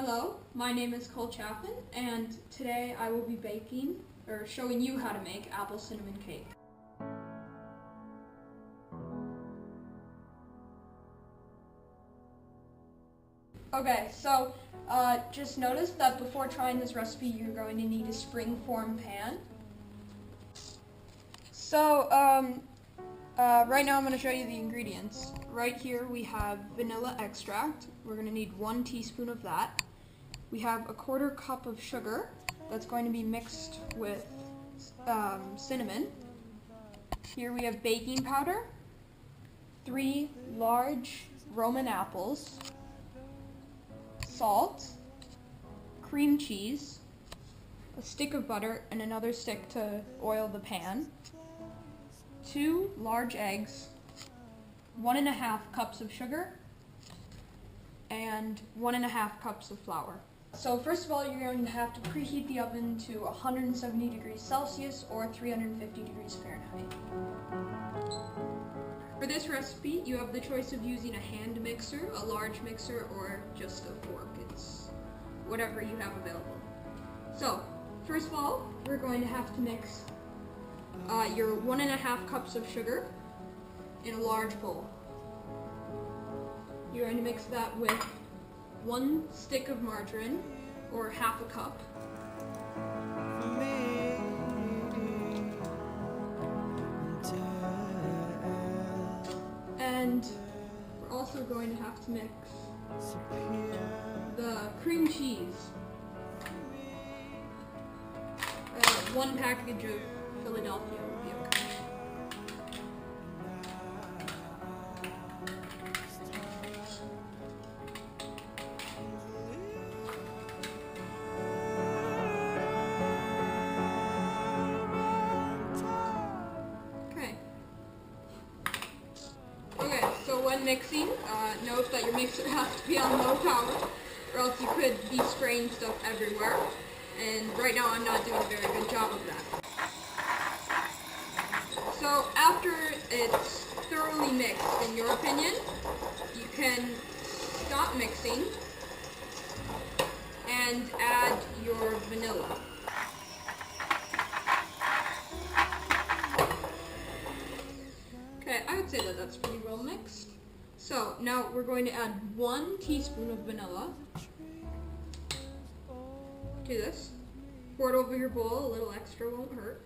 Hello, my name is Cole Chapman, and today I will be baking, or showing you how to make apple cinnamon cake. Okay, so just notice that before trying this recipe, you're going to need a spring-form pan. So right now I'm going to show you the ingredients. Right here we have vanilla extract. We're going to need 1 teaspoon of that. We have a 1/4 cup of sugar that's going to be mixed with cinnamon. Here we have baking powder, 3 large Roman apples, salt, cream cheese, a stick of butter, and another stick to oil the pan, 2 large eggs, 1½ cups of sugar, and 1½ cups of flour. So first of all, you're going to have to preheat the oven to 170 degrees Celsius or 350 degrees Fahrenheit. For this recipe, you have the choice of using a hand mixer, a large mixer, or just a fork. It's whatever you have available. So, first of all, we're going to have to mix your 1½ cups of sugar in a large bowl. You're going to mix that with 1 stick of margarine, or ½ cup. And we're also going to have to mix the cream cheese. 1 package of Philadelphia would be okay. Okay, so when mixing, note that your mixer has to be on low power, or else you could be spraying stuff everywhere. And right now I'm not doing a very good job of that. So after it's thoroughly mixed, in your opinion, you can stop mixing and add your vanilla. Okay, I would say that that's pretty well mixed. So now we're going to add 1 teaspoon of vanilla to this. Pour it over your bowl, a little extra won't hurt.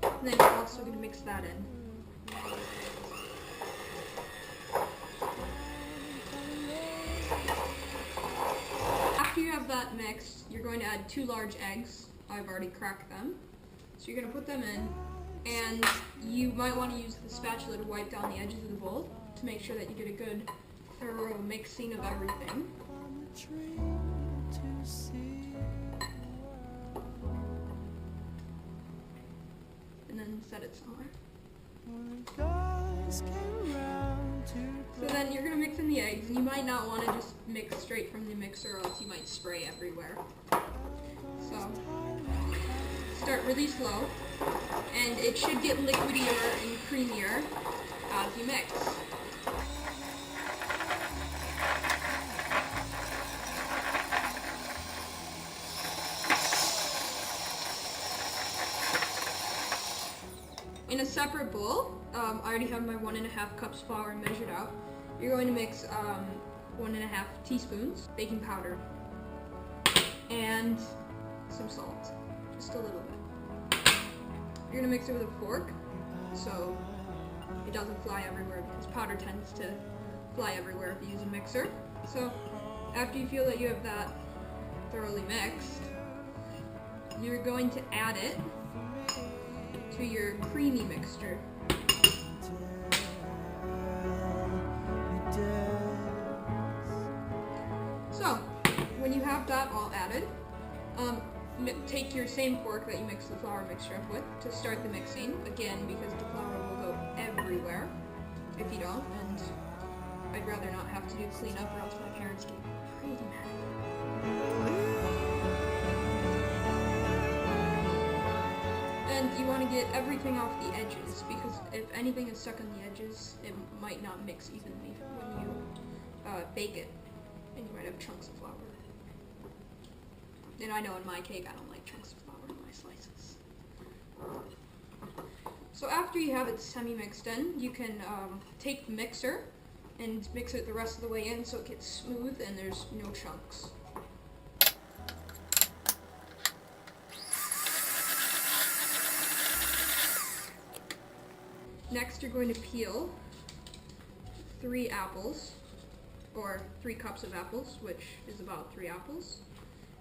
And then we're also going to mix that in. After you have that mixed, you're going to add 2 large eggs. I've already cracked them. So you're going to put them in, and you might want to use the spatula to wipe down the edges of the bowl to make sure that you get a good, thorough mixing of everything. And then set it somewhere. So then you're going to mix in the eggs, and you might not want to just mix straight from the mixer, or else you might spray everywhere. So start really slow, and it should get liquidier and creamier as you mix. In a separate bowl, I already have my 1½ cups flour measured out. You're going to mix 1½ teaspoons baking powder and some salt, just a little bit. You're going to mix it with a fork so it doesn't fly everywhere, because powder tends to fly everywhere if you use a mixer. So after you feel that you have that thoroughly mixed, you're going to add it to your creamy mixture. So when you have that all added, take your same fork that you mixed the flour mixture up with to start the mixing, again, because the flour will go everywhere if you don't, and I'd rather not have to do cleanup, or else my parents get pretty mad. And you want to get everything off the edges, because if anything is stuck on the edges, it might not mix evenly when you bake it, and you might have chunks of flour. And I know in my cake I don't like chunks of flour in my slices. So after you have it semi-mixed in, you can take the mixer and mix it the rest of the way in so it gets smooth and there's no chunks. Next, you're going to peel 3 apples, or 3 cups of apples, which is about 3 apples.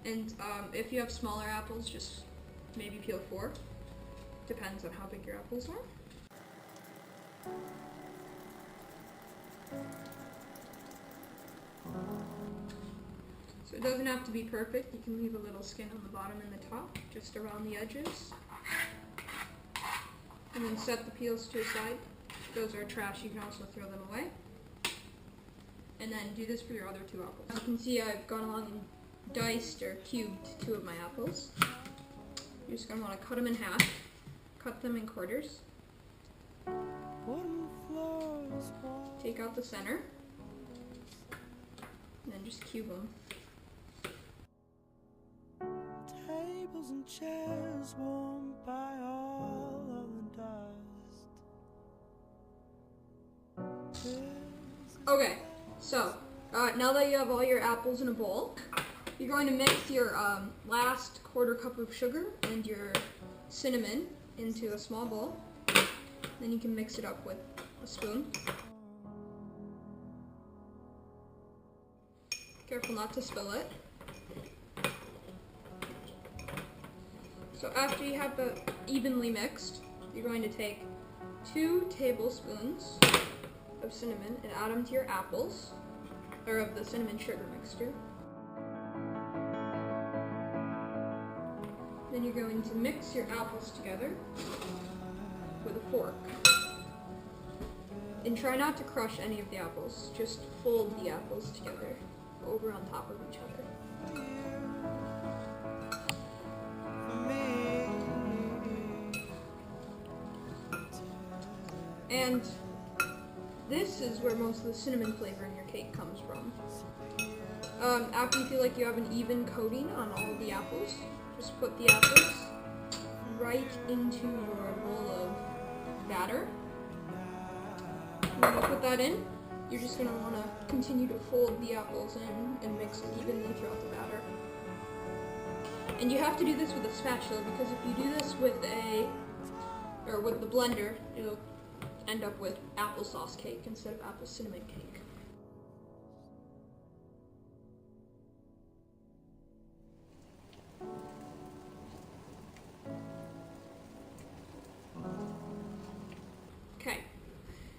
And if you have smaller apples, just maybe peel 4. Depends on how big your apples are. So it doesn't have to be perfect. You can leave a little skin on the bottom and the top, just around the edges. And then set the peels to the side. Those are trash, you can also throw them away. And then do this for your other 2 apples. As you can see, I've gone along and diced or cubed 2 of my apples. You're just going to want to cut them in half, cut them in quarters. Take out the center, and then just cube them. Tables and chairs warmed by all of the dust. Okay, so now that you have all your apples in a bowl, you're going to mix your last 1/4 cup of sugar and your cinnamon into a small bowl. Then you can mix it up with a spoon. Careful not to spill it. So after you have it evenly mixed, you're going to take 2 tablespoons of cinnamon and add them to your apples, or of the cinnamon sugar mixture. Then you're going to mix your apples together with a fork. And try not to crush any of the apples, just fold the apples together over on top of each other. And this is where most of the cinnamon flavor in your cake comes from. After you feel like you have an even coating on all of the apples, just put the apples right into your bowl of batter. When you put that in, you're just going to want to continue to fold the apples in and mix it evenly throughout the batter. And you have to do this with a spatula, because if you do this with the blender, it'll end up with applesauce cake instead of apple cinnamon cake. Okay,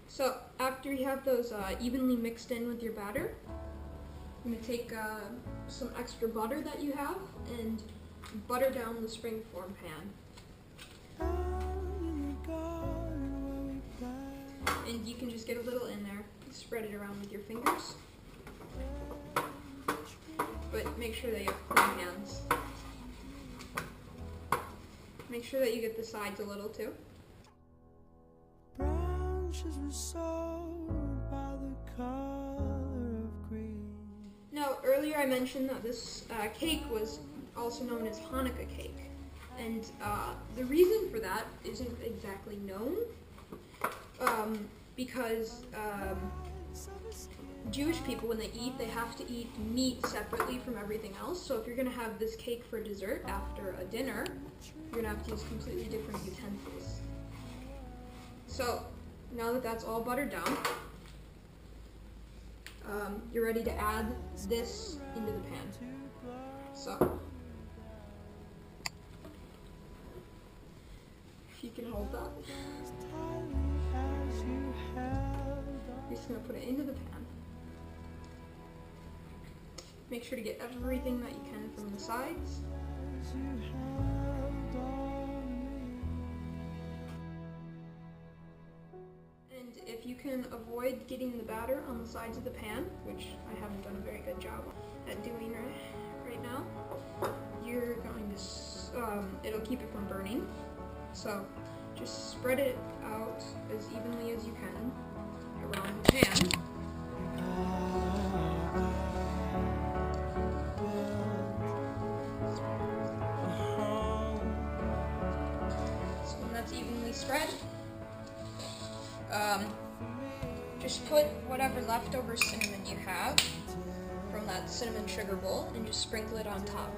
so after you have those evenly mixed in with your batter, I'm going to take some extra butter that you have and butter down the springform pan. And you can just get a little in there, spread it around with your fingers. But make sure that you have clean hands. Make sure that you get the sides a little too. Branches were sown by the color of green. Now, earlier I mentioned that this cake was also known as Hanukah cake. And the reason for that isn't exactly known. Because Jewish people, when they eat, they have to eat meat separately from everything else. So if you're going to have this cake for dessert after a dinner, you're going to have to use completely different utensils. So now that that's all buttered down, you're ready to add this into the pan. So if you can hold that. You're just going to put it into the pan. Make sure to get everything that you can from the sides. And if you can avoid getting the batter on the sides of the pan, which I haven't done a very good job at doing right now, you're going to, it'll keep it from burning. So just spread it out as evenly as you can around the pan. So when that's evenly spread, just put whatever leftover cinnamon you have from that cinnamon sugar bowl and just sprinkle it on top.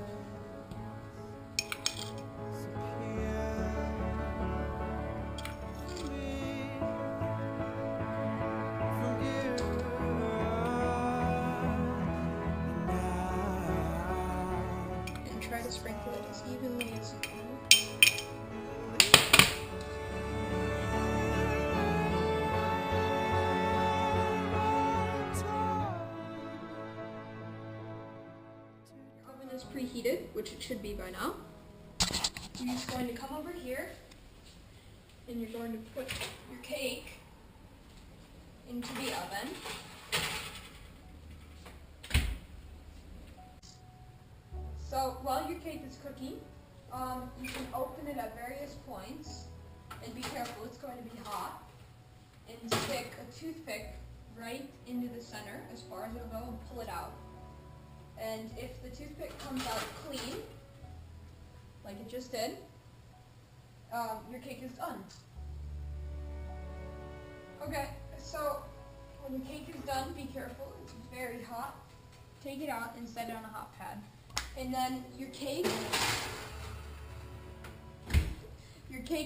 And try to sprinkle it as evenly as you can. Is preheated, which it should be by now. You're just going to come over here and you're going to put your cake into the oven. So while your cake is cooking, you can open it at various points and be careful, it's going to be hot. And stick a toothpick right into the center as far as it'll go and pull it out. And if the toothpick comes out clean, like it just did, your cake is done. Okay, so when your cake is done, be careful, it's very hot. Take it out and set it on a hot pad. And then your cake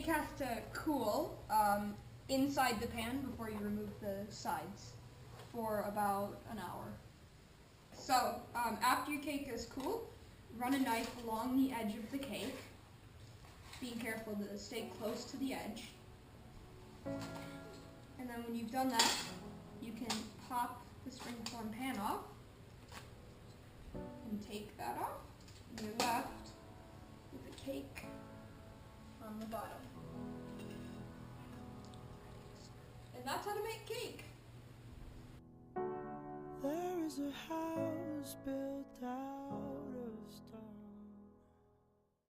has to cool inside the pan before you remove the sides for about an hour. So, after your cake is cool, run a knife along the edge of the cake, being careful to stay close to the edge. And then when you've done that, you can pop the springform pan off, and take that off, and you're left with a cake on the bottom. And that's how to make cake. There is a house built out